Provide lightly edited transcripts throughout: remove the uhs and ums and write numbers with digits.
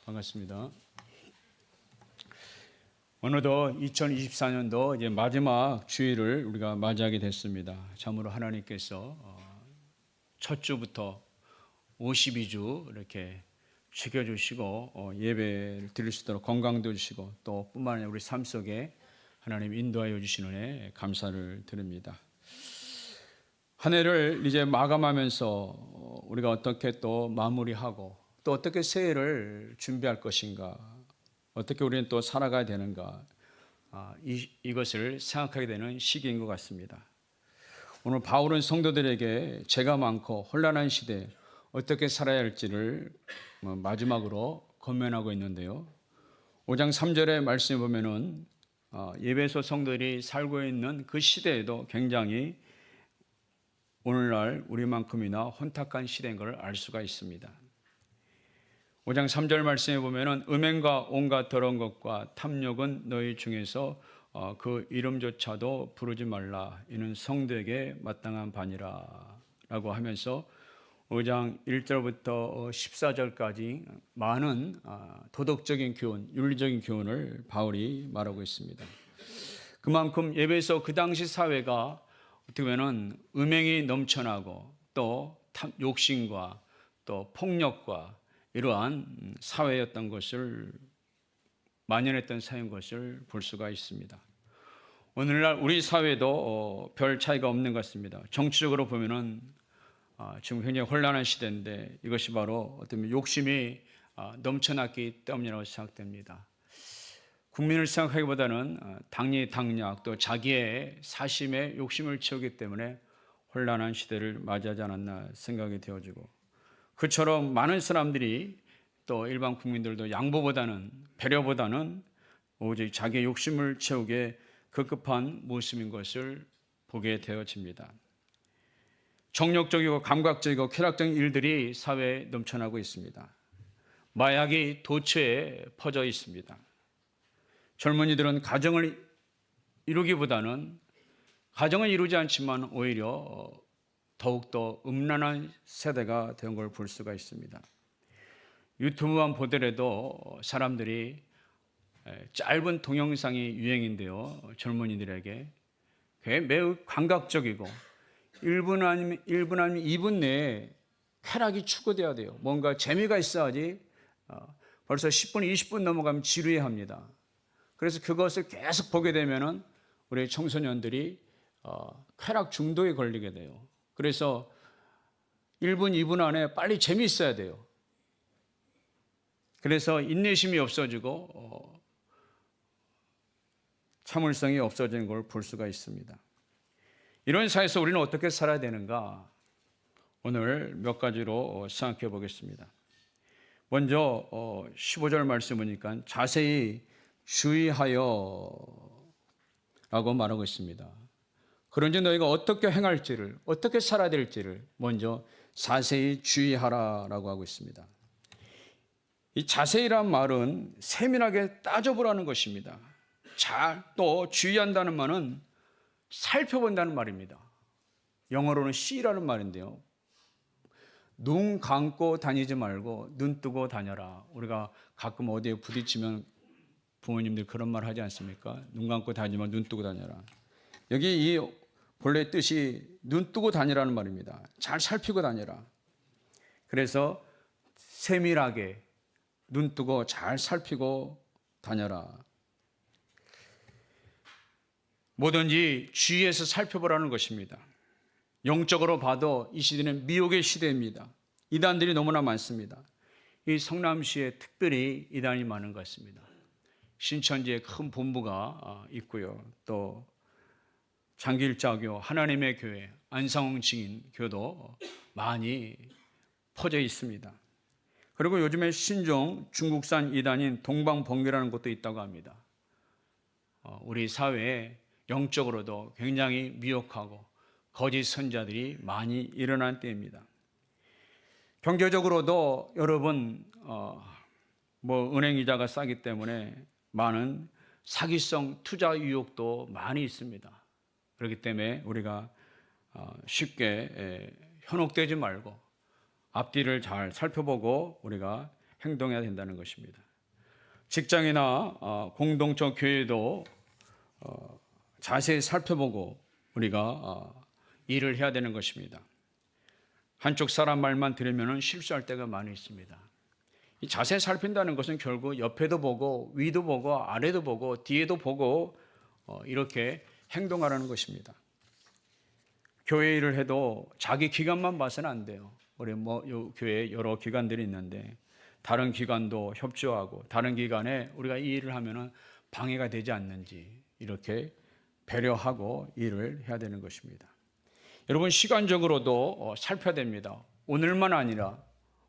반갑습니다. 어느덧 2024년도 이제 마지막 주일을 우리가 맞이하게 됐습니다. 참으로 하나님께서 첫 주부터 52주 이렇게 지켜주시고 예배를 드릴 수 있도록 건강도 주시고 또 뿐만 아니라 우리 삶 속에 하나님 인도하여 주시는 은혜 감사를 드립니다. 한 해를 이제 마감하면서 우리가 어떻게 또 마무리하고 또 어떻게 새해를 준비할 것인가, 어떻게 우리는 또 살아가야 되는가, 이것을 생각하게 되는 시기인 것 같습니다. 오늘 바울은 성도들에게 죄가 많고 혼란한 시대에 어떻게 살아야 할지를 마지막으로 권면하고 있는데요. 5장 3절의 말씀에 보면은 예배소 성도들이 살고 있는 그 시대에도 굉장히 오늘날 우리만큼이나 혼탁한 시대인 걸 알 수가 있습니다. 5장 3절 말씀에 보면은 음행과 온갖 더러운 것과 탐욕은 너희 중에서 그 이름조차도 부르지 말라. 이는 성도에게 마땅한 바니라 라고 하면서 5장 1절부터 14절까지 많은 도덕적인 교훈, 윤리적인 교훈을 바울이 말하고 있습니다. 그만큼 예배에서 그 당시 사회가 어떻게 보면 음행이 넘쳐나고 또 욕심과 또 폭력과 이러한 사회였던 것을 만연했던 사회인 것을 볼 수가 있습니다. 오늘날 우리 사회도 별 차이가 없는 것 같습니다. 정치적으로 보면은 지금 굉장히 혼란한 시대인데 이것이 바로 어떤 욕심이 넘쳐났기 때문이라고 생각됩니다. 국민을 생각하기보다는 당리당략 또 자기의 사심에 욕심을 채우기 때문에 혼란한 시대를 맞이하지 않았나 생각이 되어지고, 그처럼 많은 사람들이 또 일반 국민들도 양보보다는 배려보다는 오직 자기의 욕심을 채우게 급급한 모습인 것을 보게 되어집니다. 정력적이고 감각적이고 쾌락적인 일들이 사회에 넘쳐나고 있습니다. 마약이 도처에 퍼져 있습니다. 젊은이들은 가정을 이루기보다는 가정을 이루지 않지만 오히려 더욱더 음란한 세대가 된 걸 볼 수가 있습니다. 유튜브만 보더라도 사람들이 짧은 동영상이 유행인데요. 젊은이들에게 매우 감각적이고 1분 아니면 2분 내에 쾌락이 추구돼야 돼요. 뭔가 재미가 있어야지 벌써 10분, 20분 넘어가면 지루해합니다. 그래서 그것을 계속 보게 되면은 우리 청소년들이 쾌락 중독에 걸리게 돼요. 그래서 1분, 2분 안에 빨리 재미있어야 돼요. 그래서 인내심이 없어지고 참을성이 없어지는 걸 볼 수가 있습니다. 이런 사회에서 우리는 어떻게 살아야 되는가? 오늘 몇 가지로 생각해 보겠습니다. 먼저 15절 말씀 보니까 자세히 주의하여 라고 말하고 있습니다. 그런지 너희가 어떻게 행할지를, 어떻게 살아야 될지를 먼저 자세히 주의하라 라고 하고 있습니다. 이 자세히란 말은 세밀하게 따져보라는 것입니다. 또 주의한다는 말은 살펴본다는 말입니다. 영어로는 see라는 말인데요. 눈 감고 다니지 말고 눈 뜨고 다녀라. 우리가 가끔 어디에 부딪히면 부모님들 그런 말 하지 않습니까? 눈 감고 다니지 말고 눈 뜨고 다녀라. 여기 이 본래 뜻이 눈 뜨고 다니라는 말입니다. 잘 살피고 다녀라. 그래서 세밀하게 눈 뜨고 잘 살피고 다녀라. 뭐든지 주의해서 살펴보라는 것입니다. 영적으로 봐도 이 시대는 미혹의 시대입니다. 이단들이 너무나 많습니다. 이 성남시에 특별히 이단이 많은 것 같습니다. 신천지에 큰 본부가 있고요. 또 장길자교, 하나님의 교회, 안상홍 증인 교도 많이 퍼져 있습니다. 그리고 요즘에 신종 중국산 이단인 동방번개라는 곳도 있다고 합니다. 우리 사회에 영적으로도 굉장히 미혹하고 거짓 선자들이 많이 일어난 때입니다. 경제적으로도 여러분 은행 이자가 싸기 때문에 많은 사기성 투자 유혹도 많이 있습니다. 그렇기 때문에 우리가 쉽게 현혹되지 말고 앞뒤를 잘 살펴보고 우리가 행동해야 된다는 것입니다. 직장이나 공동체 교회도 자세히 살펴보고 우리가 일을 해야 되는 것입니다. 한쪽 사람 말만 들으면 실수할 때가 많이 있습니다. 이 자세히 살핀다는 것은 결국 옆에도 보고 위도 보고 아래도 보고 뒤에도 보고 이렇게 행동하라는 것입니다. 교회 일을 해도 자기 기관만 봐서는 안 돼요. 우리 교회에 여러 기관들이 있는데 다른 기관도 협조하고 다른 기관에 우리가 이 일을 하면은 방해가 되지 않는지 이렇게 배려하고 일을 해야 되는 것입니다. 여러분 시간적으로도 살펴야 됩니다. 오늘만 아니라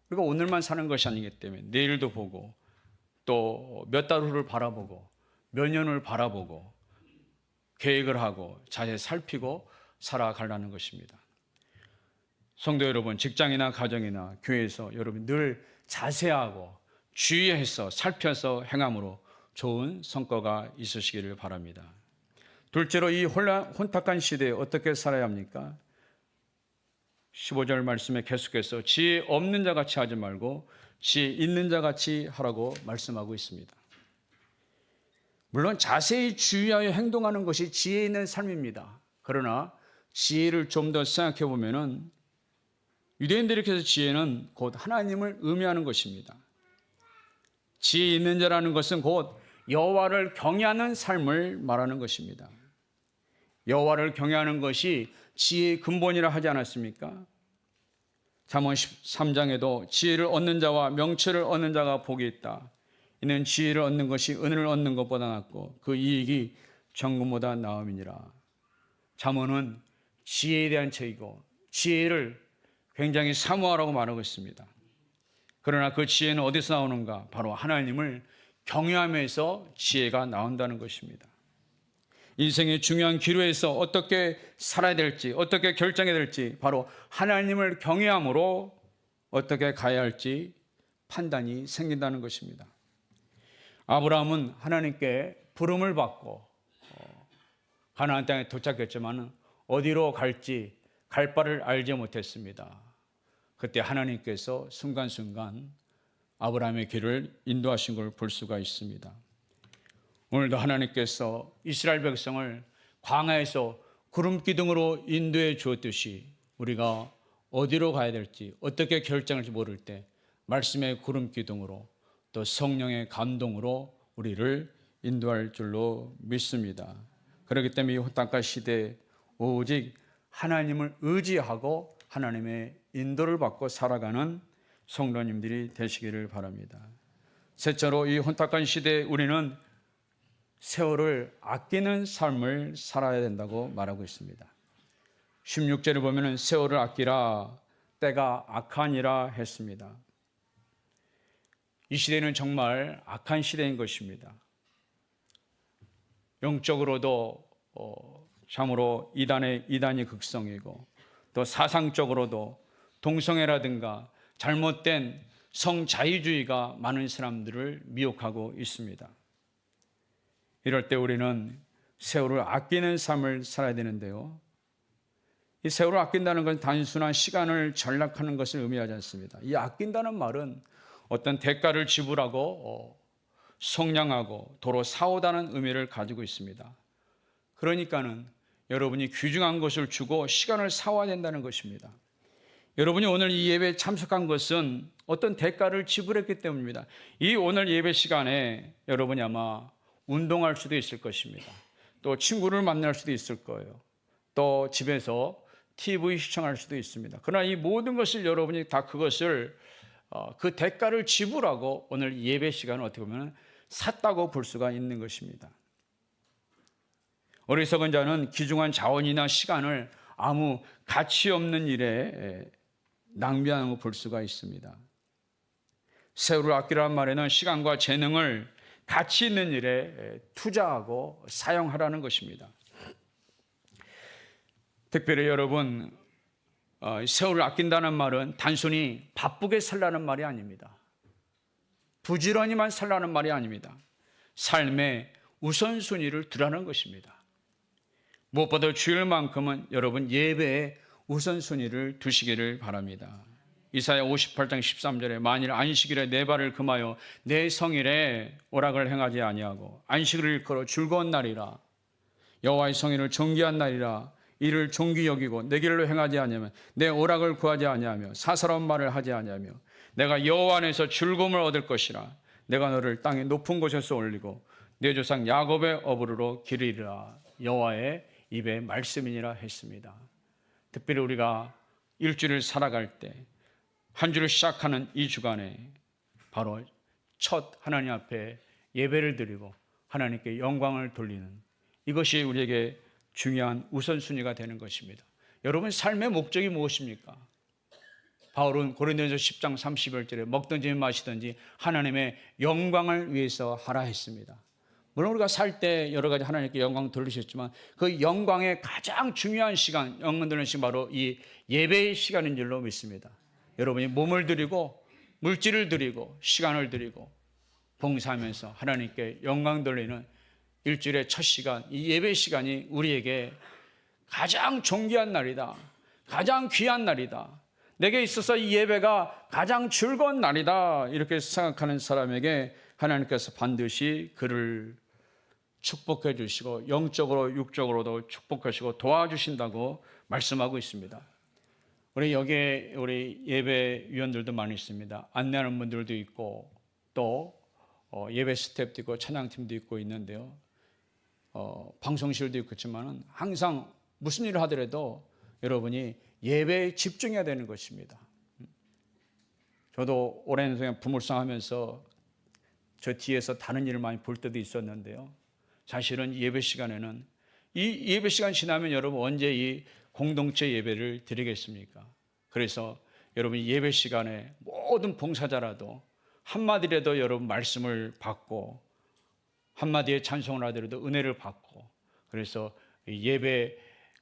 우리가 오늘만 사는 것이 아니기 때문에 내일도 보고 또 몇 달 후를 바라보고 몇 년을 바라보고 계획을 하고 자세히 살피고 살아가려는 것입니다. 성도 여러분, 직장이나 가정이나 교회에서 여러분 늘 자세하고 주의해서 살펴서 행함으로 좋은 성과가 있으시기를 바랍니다. 둘째로 이 혼탁한 시대에 어떻게 살아야 합니까? 15절 말씀에 계속해서 지혜 없는 자 같이 하지 말고 지혜 있는 자 같이 하라고 말씀하고 있습니다. 물론 자세히 주의하여 행동하는 것이 지혜 있는 삶입니다. 그러나 지혜를 좀 더 생각해 보면은 유대인들에게서 지혜는 곧 하나님을 의미하는 것입니다. 지혜 있는 자라는 것은 곧 여호와를 경외하는 삶을 말하는 것입니다. 여호와를 경외하는 것이 지혜의 근본이라 하지 않았습니까? 잠언 13장에도 지혜를 얻는 자와 명철을 얻는 자가 복이 있다. 이는 지혜를 얻는 것이 은을 얻는 것보다 낫고 그 이익이 정금보다 나음이니라. 잠언은 지혜에 대한 책이고 지혜를 굉장히 사모하라고 말하고 있습니다. 그러나 그 지혜는 어디서 나오는가? 바로 하나님을 경외하면서 지혜가 나온다는 것입니다. 인생의 중요한 기로에서 어떻게 살아야 될지, 어떻게 결정해야 될지 바로 하나님을 경외함으로 어떻게 가야 할지 판단이 생긴다는 것입니다. 아브라함은 하나님께 부름을 받고 가나안 땅에 도착했지만 어디로 갈지 갈 바를 알지 못했습니다. 그때 하나님께서 순간순간 아브라함의 길을 인도하신 걸 볼 수가 있습니다. 오늘도 하나님께서 이스라엘 백성을 광야에서 구름 기둥으로 인도해 주었듯이 우리가 어디로 가야 될지 어떻게 결정할지 모를 때 말씀의 구름 기둥으로 또 성령의 감동으로 우리를 인도할 줄로 믿습니다. 그렇기 때문에 이 혼탁한 시대에 오직 하나님을 의지하고 하나님의 인도를 받고 살아가는 성도님들이 되시기를 바랍니다. 셋째로 이 혼탁한 시대에 우리는 세월을 아끼는 삶을 살아야 된다고 말하고 있습니다. 16절을 보면 세월을 아끼라 때가 악하니라 했습니다. 이 시대는 정말 악한 시대인 것입니다. 영적으로도 참으로 이단이 극성이고 또 사상적으로도 동성애라든가 잘못된 성자유주의가 많은 사람들을 미혹하고 있습니다. 이럴 때 우리는 세월을 아끼는 삶을 살아야 되는데요. 이 세월을 아낀다는 것은 단순한 시간을 전락하는 것을 의미하지 않습니다. 이 아낀다는 말은 어떤 대가를 지불하고 속량하고 도로 사오다는 의미를 가지고 있습니다. 그러니까는 여러분이 귀중한 것을 주고 시간을 사와야 된다는 것입니다. 여러분이 오늘 이 예배에 참석한 것은 어떤 대가를 지불했기 때문입니다. 이 오늘 예배 시간에 여러분이 아마 운동할 수도 있을 것입니다. 또 친구를 만날 수도 있을 거예요. 또 집에서 TV 시청할 수도 있습니다. 그러나 이 모든 것을 여러분이 다 그것을 그 대가를 지불하고 오늘 예배 시간을 어떻게 보면 샀다고 볼 수가 있는 것입니다. 어리석은 자는 귀중한 자원이나 시간을 아무 가치 없는 일에 낭비하는 걸 볼 수가 있습니다. 세월을 아끼라는 말에는 시간과 재능을 가치 있는 일에 투자하고 사용하라는 것입니다. 특별히 여러분, 세월을 아낀다는 말은 단순히 바쁘게 살라는 말이 아닙니다. 부지런히만 살라는 말이 아닙니다. 삶의 우선순위를 두라는 것입니다. 무엇보다 주일만큼은 여러분 예배에 우선순위를 두시기를 바랍니다. 이사야 58장 13절에 만일 안식일에 내 발을 금하여 내 성일에 오락을 행하지 아니하고 안식일을 일컬어 즐거운 날이라 여호와의 성일을 존귀한 날이라 이를 존귀 여기고 내 길로 행하지 아니하면 내 오락을 구하지 아니하며 사사로운 말을 하지 아니하며 내가 여호와 안에서 즐거움을 얻을 것이라 내가 너를 땅의 높은 곳에서 올리고 내 조상 야곱의 어부르로 기르리라 여호와의 입의 말씀이니라 했습니다. 특별히 우리가 일주일을 살아갈 때 한 주를 시작하는 이 주간에 바로 첫 하나님 앞에 예배를 드리고 하나님께 영광을 돌리는 이것이 우리에게 중요한 우선순위가 되는 것입니다. 여러분 삶의 목적이 무엇입니까? 바울은 고린도전서 10장 31절에 먹든지 마시든지 하나님의 영광을 위해서 하라 했습니다. 물론 우리가 살 때 여러 가지 하나님께 영광 돌리셨지만 그 영광의 가장 중요한 시간, 영광 돌리는 시간 바로 이 예배의 시간인 줄로 믿습니다. 여러분이 몸을 드리고 물질을 드리고 시간을 드리고 봉사하면서 하나님께 영광 돌리는 일주일의 첫 시간, 이 예배 시간이 우리에게 가장 존귀한 날이다. 가장 귀한 날이다. 내게 있어서 이 예배가 가장 즐거운 날이다. 이렇게 생각하는 사람에게 하나님께서 반드시 그를 축복해 주시고 영적으로 육적으로도 축복하시고 도와주신다고 말씀하고 있습니다. 우리 여기에 우리 예배위원들도 많이 있습니다. 안내하는 분들도 있고 또 예배 스태프도 있고 찬양팀도 있고 있는데요. 방송실도 있겠지만 항상 무슨 일을 하더라도 여러분이 예배에 집중해야 되는 것입니다. 저도 오랜 시간 부물상 하면서 저 뒤에서 다른 일을 많이 볼 때도 있었는데요. 사실은 예배 시간에는 이 예배 시간 지나면 여러분 언제 이 공동체 예배를 드리겠습니까? 그래서 여러분 예배 시간에 모든 봉사자라도 한마디라도 여러분 말씀을 받고 한마디의 찬송을 하더라도 은혜를 받고 그래서 예배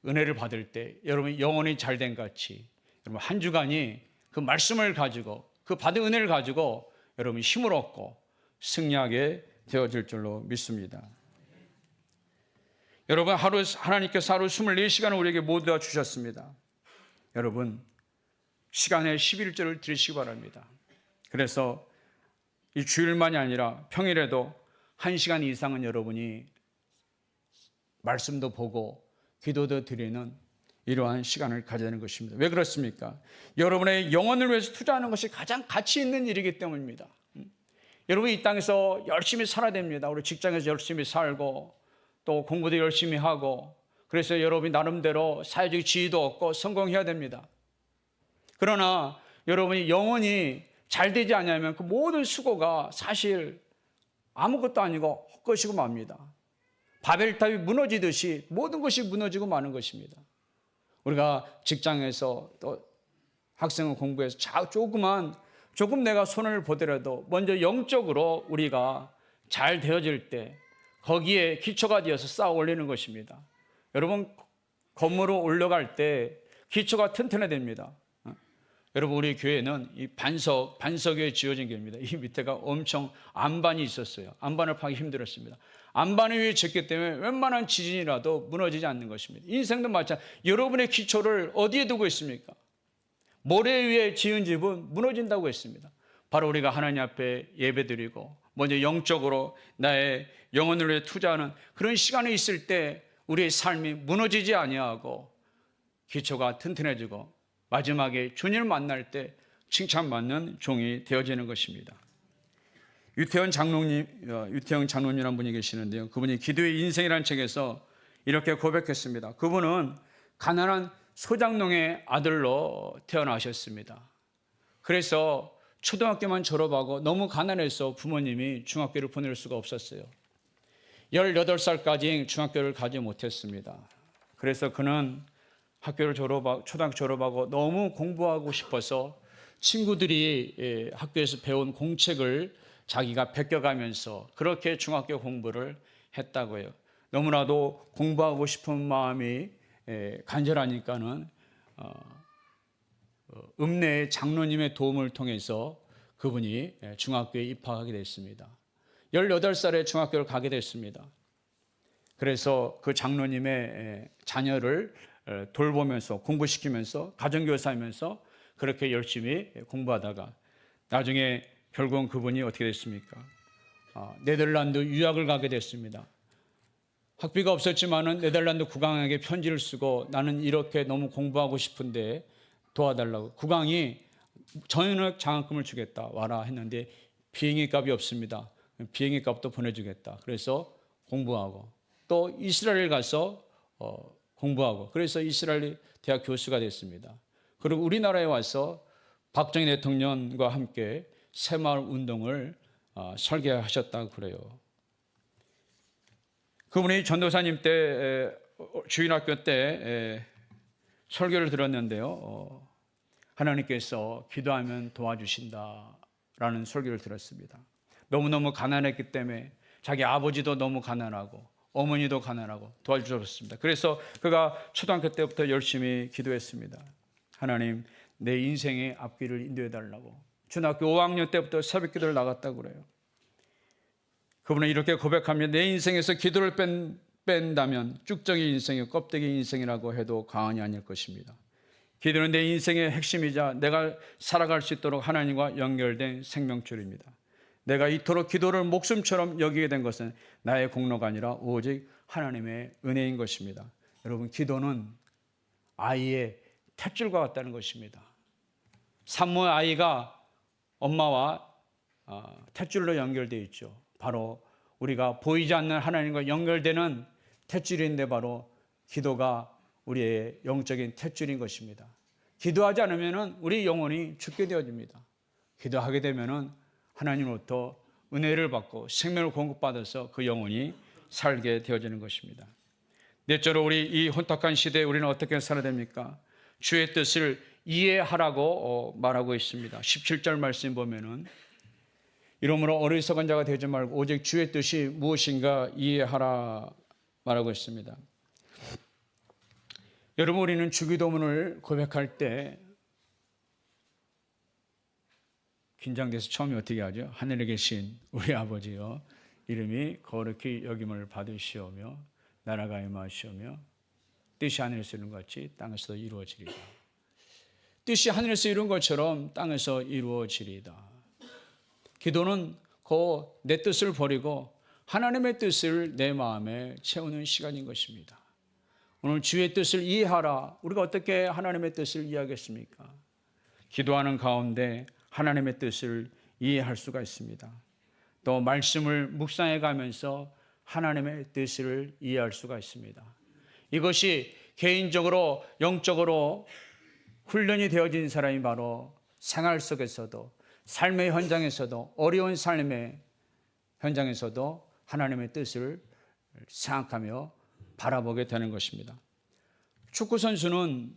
은혜를 받을 때 여러분 영혼이 잘된 같이 여러분 한 주간이 그 말씀을 가지고 그 받은 은혜를 가지고 여러분 힘을 얻고 승리하게 되어질 줄로 믿습니다. 여러분 하나님께서 하루 24시간을 우리에게 모두 다 주셨습니다. 여러분 시간에 11조를 드리시기 바랍니다. 그래서 이 주일만이 아니라 평일에도 1시간 이상은 여러분이 말씀도 보고 기도도 드리는 이러한 시간을 가져야 하는 것입니다. 왜 그렇습니까? 여러분의 영혼을 위해서 투자하는 것이 가장 가치 있는 일이기 때문입니다. 여러분 이 땅에서 열심히 살아야 됩니다. 우리 직장에서 열심히 살고 또 공부도 열심히 하고 그래서 여러분이 나름대로 사회적 지위도 얻고 성공해야 됩니다. 그러나 여러분이 영혼이 잘 되지 않으면 그 모든 수고가 사실 아무것도 아니고 헛것이고 맙니다. 바벨탑이 무너지듯이 모든 것이 무너지고 마는 것입니다. 우리가 직장에서 또 학생을 공부해서 조금 내가 손을 보더라도 먼저 영적으로 우리가 잘 되어질 때 거기에 기초가 되어서 쌓아 올리는 것입니다. 여러분 건물을 올라갈 때 기초가 튼튼해야 됩니다. 여러분 우리 교회는 이 반석에 지어진 교회입니다. 이 밑에가 엄청 안반이 있었어요. 안반을 파기 힘들었습니다. 안반 위에 짓기 때문에 웬만한 지진이라도 무너지지 않는 것입니다. 인생도 마찬가지. 여러분의 기초를 어디에 두고 있습니까? 모래 위에 지은 집은 무너진다고 했습니다. 바로 우리가 하나님 앞에 예배드리고 먼저 영적으로 나의 영혼을 위해 투자하는 그런 시간이 있을 때 우리의 삶이 무너지지 아니하고 기초가 튼튼해지고 마지막에 주님을 만날 때 칭찬받는 종이 되어지는 것입니다. 유태영 장로님이라는 분이 계시는데요. 그분이 기도의 인생이라는 책에서 이렇게 고백했습니다. 그분은 가난한 소장농의 아들로 태어나셨습니다. 그래서 초등학교만 졸업하고 너무 가난해서 부모님이 중학교를 보낼 수가 없었어요. 18살까지 중학교를 가지 못했습니다. 그래서 그는 초등학교 졸업하고 너무 공부하고 싶어서 친구들이 학교에서 배운 공책을 자기가 베껴가면서 그렇게 중학교 공부를 했다고요. 너무나도 공부하고 싶은 마음이 간절하니까는 읍내의 장로님의 도움을 통해서 그분이 중학교에 입학하게 됐습니다. 18살에 중학교를 가게 됐습니다. 그래서 그 장로님의 자녀를 돌보면서 공부시키면서 가정교사하면서 그렇게 열심히 공부하다가 나중에 결국은 그분이 어떻게 됐습니까? 네덜란드 유학을 가게 됐습니다. 학비가 없었지만은 네덜란드 국왕에게 편지를 쓰고 나는 이렇게 너무 공부하고 싶은데 도와달라고, 국왕이 전역 장학금을 주겠다 와라 했는데 비행기 값이 없습니다. 비행기 값도 보내주겠다. 그래서 공부하고 또 이스라엘 가서 공부하고, 그래서 이스라엘 대학 교수가 됐습니다. 그리고 우리나라에 와서 박정희 대통령과 함께 새마을 운동을 설계하셨다고 그래요. 그분이 전도사님 때 주일학교 때 설교를 들었는데요. 하나님께서 기도하면 도와주신다라는 설교를 들었습니다. 너무너무 가난했기 때문에 자기 아버지도 너무 가난하고 어머니도 가난하고 도와주셨습니다. 그래서 그가 초등학교 때부터 열심히 기도했습니다. 하나님, 내 인생의 앞길을 인도해 달라고. 중학교 5학년 때부터 새벽 기도를 나갔다고 그래요. 그분은 이렇게 고백하며 내 인생에서 기도를 뺀다면 쭉정이 인생이 껍데기 인생이라고 해도 과언이 아닐 것입니다. 기도는 내 인생의 핵심이자 내가 살아갈 수 있도록 하나님과 연결된 생명줄입니다. 내가 이토록 기도를 목숨처럼 여기게 된 것은 나의 공로가 아니라 오직 하나님의 은혜인 것입니다. 여러분, 기도는 아이의 탯줄과 같다는 것입니다. 산모의 아이가 엄마와 탯줄로 연결되어 있죠. 바로 우리가 보이지 않는 하나님과 연결되는 탯줄인데 바로 기도가 우리의 영적인 탯줄인 것입니다. 기도하지 않으면 우리 영혼이 죽게 되어집니다. 기도하게 되면 하나님으로부터 은혜를 받고 생명을 공급받아서 그 영혼이 살게 되어지는 것입니다. 넷째로 우리 이 혼탁한 시대에 우리는 어떻게 살아야 됩니까? 주의 뜻을 이해하라고 말하고 있습니다. 17절 말씀 보면은 이러므로 어리석은 자가 되지 말고 오직 주의 뜻이 무엇인가 이해하라 말하고 있습니다. 여러분, 우리는 주기도문을 고백할 때 긴장돼서 처음에 어떻게 하죠? 하늘에 계신 우리 아버지여, 이름이 거룩히 여김을 받으시오며 나라가 임하시오며 뜻이 하늘에서 이룬 것 같이 땅에서도 이루어지리다. 뜻이 하늘에서 이룬 것처럼 땅에서 이루어지리다. 기도는 내 뜻을 버리고 하나님의 뜻을 내 마음에 채우는 시간인 것입니다. 오늘 주의 뜻을 이해하라. 우리가 어떻게 하나님의 뜻을 이해하겠습니까? 기도하는 가운데 하나님의 뜻을 이해할 수가 있습니다. 또 말씀을 묵상해 가면서 하나님의 뜻을 이해할 수가 있습니다. 이것이 개인적으로 영적으로 훈련이 되어진 사람이 바로 생활 속에서도 삶의 현장에서도 어려운 삶의 현장에서도 하나님의 뜻을 생각하며 바라보게 되는 것입니다. 축구 선수는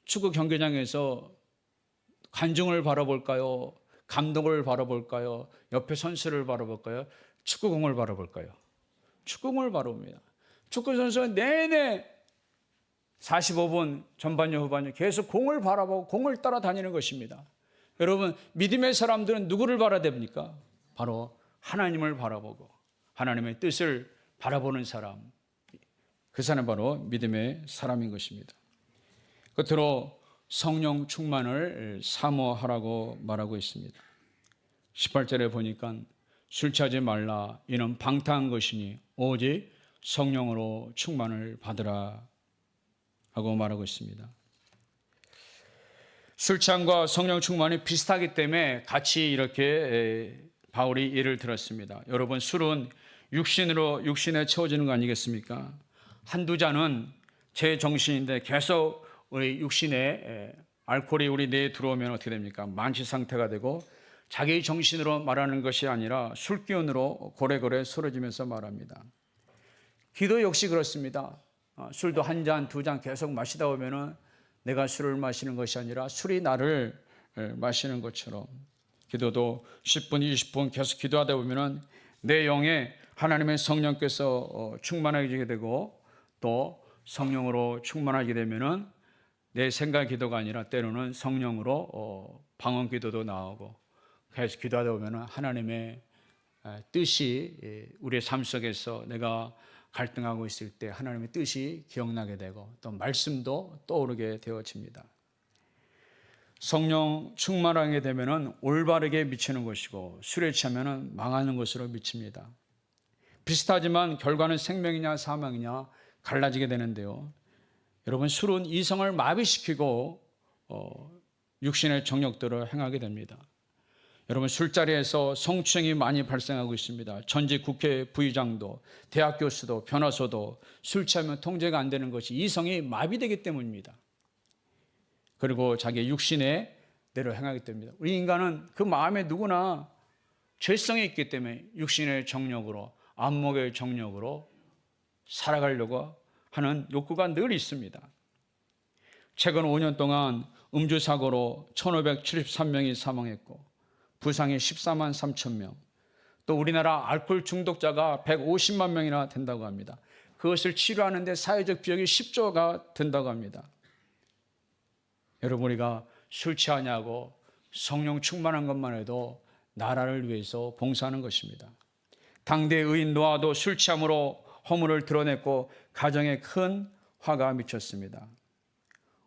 축구 경기장에서 관중을 바라볼까요? 감독을 바라볼까요? 옆에 선수를 바라볼까요? 축구공을 바라볼까요? 축구공을 바라봅니다. 축구 선수는 내내 45분 전반전 후반전 계속 공을 바라보고 공을 따라다니는 것입니다. 여러분, 믿음의 사람들은 누구를 바라야 됩니까? 바로 하나님을 바라보고 하나님의 뜻을 바라보는 사람, 그 사람은 바로 믿음의 사람인 것입니다. 끝으로 성령 충만을 사모하라고 말하고 있습니다. 18절에 보니까 술 취하지 말라, 이는 방탕한 것이니 오직 성령으로 충만을 받으라 하고 말하고 있습니다. 술 취함과 성령 충만이 비슷하기 때문에 같이 이렇게 바울이 예를 들었습니다. 여러분, 술은 육신에 채워지는 거 아니겠습니까? 한두 잔은 제 정신인데 계속 우리 육신에 알코올이 우리 뇌에 들어오면 어떻게 됩니까? 만취 상태가 되고 자기 정신으로 말하는 것이 아니라 술 기운으로 고래고래 쓰러지면서 말합니다. 기도 역시 그렇습니다. 술도 한 잔, 두 잔 계속 마시다 보면은 내가 술을 마시는 것이 아니라 술이 나를 마시는 것처럼 기도도 10분, 20분 계속 기도하다 보면은 내 영에 하나님의 성령께서 충만해지게 되고 또 성령으로 충만하게 되면은 내 생각 기도가 아니라 때로는 성령으로 방언 기도도 나오고 계속 기도하다 보면은 하나님의 뜻이 우리의 삶 속에서 내가 갈등하고 있을 때 하나님의 뜻이 기억나게 되고 또 말씀도 떠오르게 되어집니다. 성령 충만하게 되면은 올바르게 미치는 것이고 술에 취하면은 망하는 것으로 미칩니다. 비슷하지만 결과는 생명이냐 사망이냐 갈라지게 되는데요. 여러분, 술은 이성을 마비시키고 육신의 정욕들을 행하게 됩니다. 여러분, 술자리에서 성추행이 많이 발생하고 있습니다. 전직 국회 부의장도, 대학 교수도, 변호사도 술 취하면 통제가 안 되는 것이 이성이 마비되기 때문입니다. 그리고 자기의 육신의 대로 행하기 때문입니다. 우리 인간은 그 마음에 누구나 죄성이 있기 때문에 육신의 정욕으로, 안목의 정욕으로 살아가려고 하는 욕구가 늘 있습니다. 최근 5년 동안 음주사고로 1,573명이 사망했고 부상이 14만 3천 명, 또 우리나라 알코올 중독자가 150만 명이나 된다고 합니다. 그것을 치료하는 데 사회적 비용이 10조가 든다고 합니다. 여러분, 우리가 술 취하냐고 성령 충만한 것만 해도 나라를 위해서 봉사하는 것입니다. 당대 의인 노아도 술 취함으로 허물을 드러냈고 가정에 큰 화가 미쳤습니다.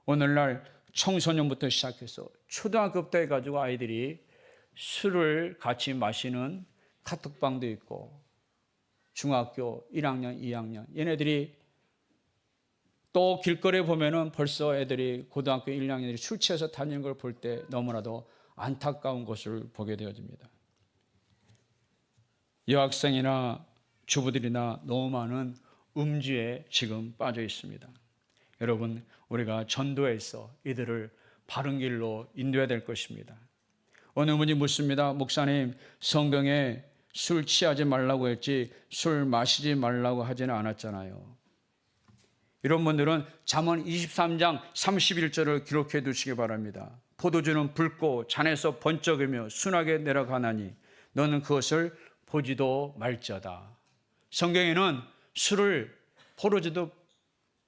오늘날 청소년부터 시작해서 초등학교 때 가지고 아이들이 술을 같이 마시는 카톡방도 있고, 중학교 1학년, 2학년 얘네들이 또 길거리에 보면은 벌써 애들이 고등학교 1, 2학년들이 술 취해서 다니는 걸 볼 때 너무나도 안타까운 것을 보게 되어집니다. 여학생이나 주부들이나 너무 많은 음주에 지금 빠져 있습니다. 여러분, 우리가 전도해서 이들을 바른 길로 인도해야 될 것입니다. 어느 분이 묻습니다. 목사님, 성경에 술 취하지 말라고 했지 술 마시지 말라고 하지는 않았잖아요. 이런 분들은 잠언 23장 31절을 기록해 두시기 바랍니다. 포도주는 붉고 잔에서 번쩍이며 순하게 내려가나니 너는 그것을 보지도 말지어다. 성경에는 술을 포도주도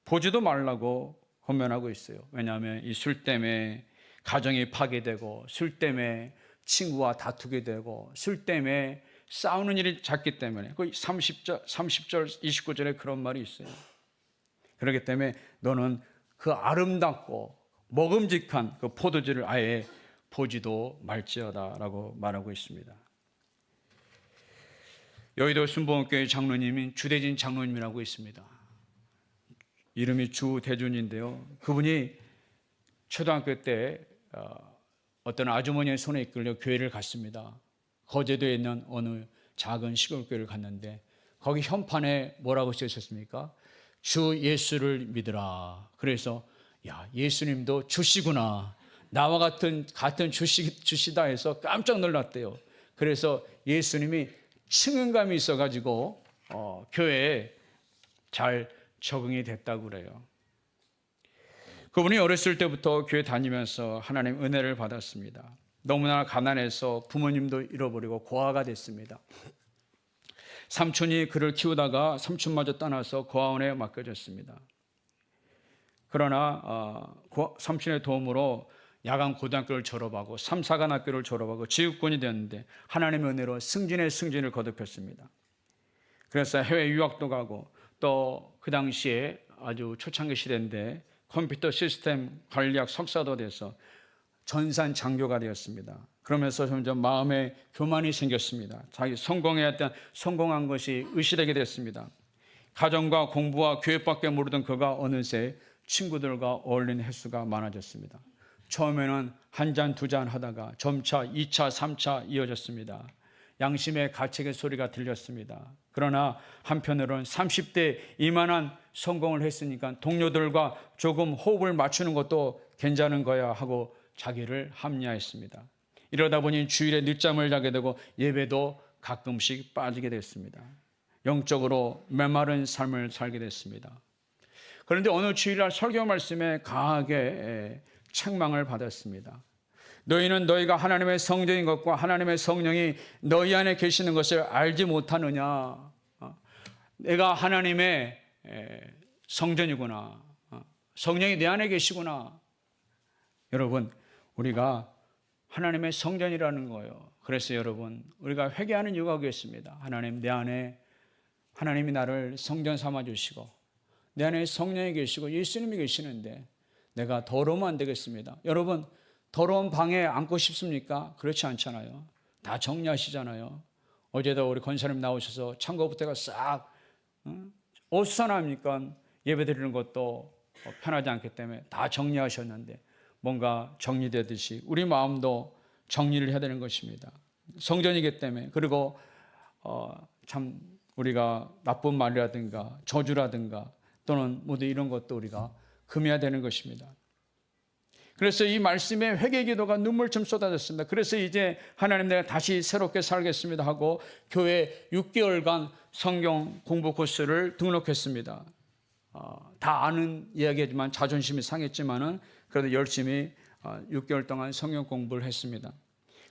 보지도 말라고 권면하고 있어요. 왜냐하면 이 술 때문에 가정이 파괴되고, 술 때문에 친구와 다투게 되고, 술 때문에 싸우는 일이 잦기 때문에, 그 30절 29절에 그런 말이 있어요. 그렇기 때문에 너는 그 아름답고 먹음직한 그 포도주를 아예 보지도 말지어다라고 말하고 있습니다. 여의도 순복음교회 장로님인 주대진 장로님이라고 있습니다. 이름이 주대준인데요. 그분이 초등학교 때 어떤 아주머니의 손에 이끌려 교회를 갔습니다. 거제도에 있는 어느 작은 시골교회를 갔는데 거기 현판에 뭐라고 써 있었습니까? 주 예수를 믿으라. 그래서 야, 예수님도 주시구나, 나와 같은 주시다 해서 깜짝 놀랐대요. 그래서 예수님이 친근감이 있어가지고 교회에 잘 적응이 됐다고 그래요. 그분이 어렸을 때부터 교회 다니면서 하나님 은혜를 받았습니다. 너무나 가난해서 부모님도 잃어버리고 고아가 됐습니다. 삼촌이 그를 키우다가 삼촌마저 떠나서 고아원에 맡겨졌습니다. 그러나 삼촌의 도움으로 야간 고등학교를 졸업하고 3, 4간 학교를 졸업하고 지휘권이 되었는데 하나님의 은혜로 승진에 승진을 거듭했습니다. 그래서 해외 유학도 가고, 또 그 당시에 아주 초창기 시대인데 컴퓨터 시스템 관리학 석사도 돼서 전산 장교가 되었습니다. 그러면서 점점 마음에 교만이 생겼습니다. 자기 성공한 것이 의시되게 됐습니다. 가정과 공부와 교육밖에 모르던 그가 어느새 친구들과 어울리는 횟수가 많아졌습니다. 처음에는 한 잔, 두 잔 하다가 점차 2차, 3차 이어졌습니다. 양심의 가책의 소리가 들렸습니다. 그러나 한편으로는 30대 이만한 성공을 했으니까 동료들과 조금 호흡을 맞추는 것도 괜찮은 거야 하고 자기를 합리화했습니다. 이러다 보니 주일에 늦잠을 자게 되고 예배도 가끔씩 빠지게 됐습니다. 영적으로 메마른 삶을 살게 됐습니다. 그런데 어느 주일날 설교 말씀에 강하게 책망을 받았습니다. 너희는 너희가 하나님의 성전인 것과 하나님의 성령이 너희 안에 계시는 것을 알지 못하느냐. 내가 하나님의 성전이구나. 성령이 내 안에 계시구나. 여러분, 우리가 하나님의 성전이라는 거예요. 그래서 여러분, 우리가 회개하는 이유가 그겠습니다. 하나님, 내 안에 하나님이 나를 성전 삼아 주시고 내 안에 성령이 계시고 예수님이 계시는데 내가 더러우면 안 되겠습니다. 여러분, 더러운 방에 앉고 싶습니까? 그렇지 않잖아요. 다 정리하시잖아요. 어제도 우리 권사님 나오셔서 창고부터가 싹 어수선합니까? 예배 드리는 것도 편하지 않기 때문에 다 정리하셨는데 뭔가 정리되듯이 우리 마음도 정리를 해야 되는 것입니다. 성전이기 때문에. 그리고 참 우리가 나쁜 말이라든가 저주라든가 또는 모두 이런 것도 우리가 금해야 되는 것입니다. 그래서 이 말씀에 회개 기도가 눈물처럼 쏟아졌습니다. 그래서 이제 하나님 내가 다시 새롭게 살겠습니다 하고 교회 6개월간 성경 공부 코스를 등록했습니다. 다 아는 이야기지만 자존심이 상했지만은 그래도 열심히 6개월 동안 성경 공부를 했습니다.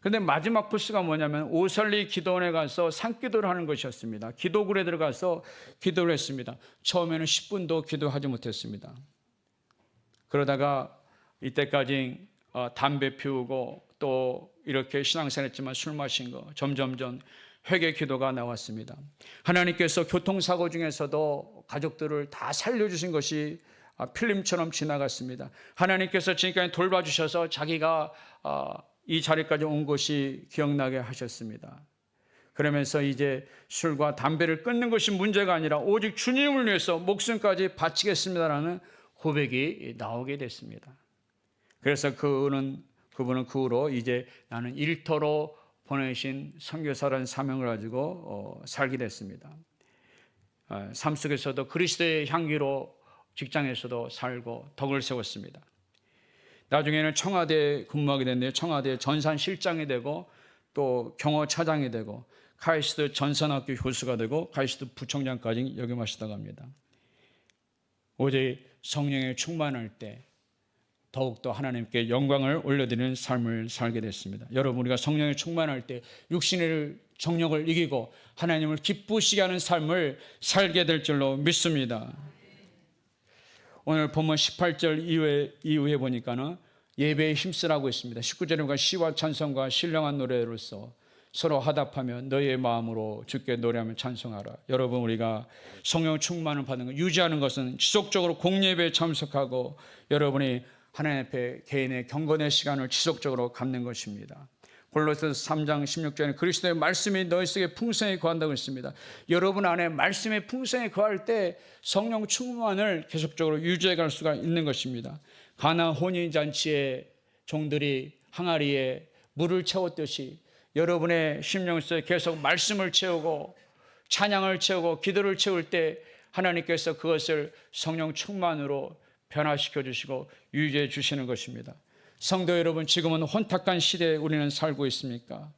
그런데 마지막 코스가 뭐냐면 오설리 기도원에 가서 산기도를 하는 것이었습니다. 기도굴에 들어가서 기도를 했습니다. 처음에는 10분도 기도하지 못했습니다. 그러다가 이때까지 담배 피우고 또 이렇게 신앙생활 했지만 술 마신 거 점점점 회개 기도가 나왔습니다. 하나님께서 교통사고 중에서도 가족들을 다 살려주신 것이 필름처럼 지나갔습니다. 하나님께서 지금까지 돌봐주셔서 자기가 이 자리까지 온 것이 기억나게 하셨습니다. 그러면서 이제 술과 담배를 끊는 것이 문제가 아니라 오직 주님을 위해서 목숨까지 바치겠습니다라는 고백이 나오게 됐습니다. 그래서 그분은 그 후로 이제 나는 일터로 보내신 선교사라는 사명을 가지고 살게 됐습니다. 삶 속에서도 그리스도의 향기로 직장에서도 살고 덕을 세웠습니다. 나중에는 청와대에 근무하게 됐는데 청와대 전산실장이 되고 또 경호차장이 되고 카이스트 전산학교 교수가 되고 카이스트 부총장까지 역임하시다고 합니다. 오직 성령에 충만할 때 더욱더 하나님께 영광을 올려드리는 삶을 살게 됐습니다. 여러분, 우리가 성령에 충만할 때 육신의 정욕을 이기고 하나님을 기쁘시게 하는 삶을 살게 될 줄로 믿습니다. 오늘 본문 18절 이후에 보니까는 예배에 힘쓰라고 있습니다. 19절에 보니까 시와 찬송과 신령한 노래로서 서로 화답하며 너희의 마음으로 주께 노래하며 찬송하라. 여러분, 우리가 성령 충만을 받는 것, 유지하는 것은 지속적으로 공예배에 참석하고 여러분이 하나님 앞에 개인의 경건의 시간을 지속적으로 갖는 것입니다. 골로새서 3장 16절에 그리스도의 말씀이 너희 속에 풍성히 거한다고 했습니다. 여러분 안에 말씀의 풍성히 거할 때 성령 충만을 계속적으로 유지해 갈 수가 있는 것입니다. 가나 혼인잔치의 종들이 항아리에 물을 채웠듯이 여러분의 심령 속에 계속 말씀을 채우고 찬양을 채우고 기도를 채울 때 하나님께서 그것을 성령 충만으로 변화시켜 주시고 유지해 주시는 것입니다. 성도 여러분, 지금은 혼탁한 시대에 우리는 살고 있습니까?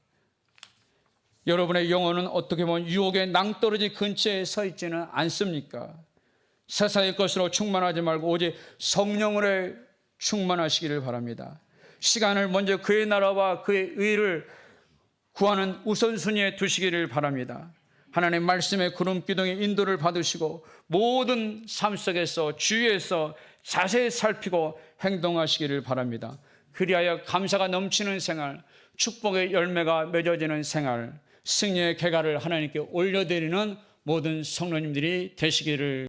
여러분의 영혼은 어떻게 보면 유혹의 낭떠러지 근처에 서 있지는 않습니까? 세상의 것으로 충만하지 말고 오직 성령으로 충만하시기를 바랍니다. 시간을 먼저 그의 나라와 그의 의를 구하는 우선순위에 두시기를 바랍니다. 하나님 말씀의 구름기둥의 인도를 받으시고 모든 삶 속에서 주위에서 자세히 살피고 행동하시기를 바랍니다. 그리하여 감사가 넘치는 생활, 축복의 열매가 맺어지는 생활, 승리의 개가를 하나님께 올려드리는 모든 성도님들이 되시기를